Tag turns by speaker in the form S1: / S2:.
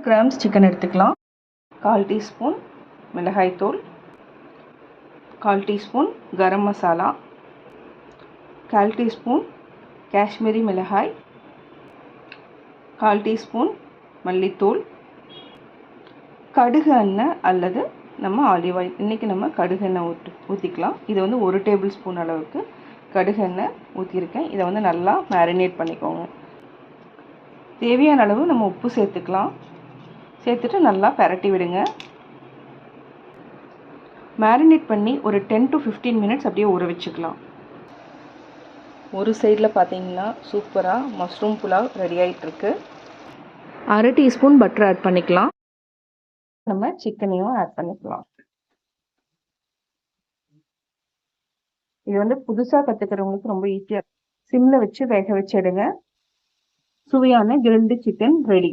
S1: Grams chicken எடுத்துக்கலாம். 1/4 teaspoon மிளகாய்த்தூள், 1/4 teaspoon garam masala, 1/4 teaspoon Kashmiri மிளகாய், 1/4 டீஸ்பூன் மல்லித்தூள், கடுகு எண்ணெய் அல்லது நம்ம ஆலிவ் ஆயில். இன்றைக்கி நம்ம கடுகு எண்ணெய் ஊற்றிக்கலாம். இது வந்து 1 டேபிள் ஸ்பூன் அளவுக்கு கடுகு எண்ணெய் ஊற்றிருக்கேன். இதை வந்து நல்லா மேரினேட் பண்ணிக்கோங்க. தேவையான அளவு நம்ம உப்பு சேர்த்துக்கலாம். சேர்த்துட்டு நல்லா பரட்டி விடுங்க. மேரினேட் பண்ணி ஒரு 10 to 15 மினிட்ஸ் அப்படியே ஊற வச்சுக்கலாம். ஒரு சைடில் பார்த்தீங்கன்னா சூப்பராக மஷ்ரூம் புலாவ் ரெடி ஆகிட்டுருக்கு. 1/2 டீஸ்பூன் பட்டர் ஆட் பண்ணிக்கலாம். நம்ம சிக்கனையும் ஆட் பண்ணிக்கலாம். இது வந்து புதுசாக கற்றுக்கிறவங்களுக்கு ரொம்ப ஈஸியாக சிம்மில் வச்சு வேக வச்சு எடுங்க. சுவையான கிரில்டு சிக்கன் ரெடி.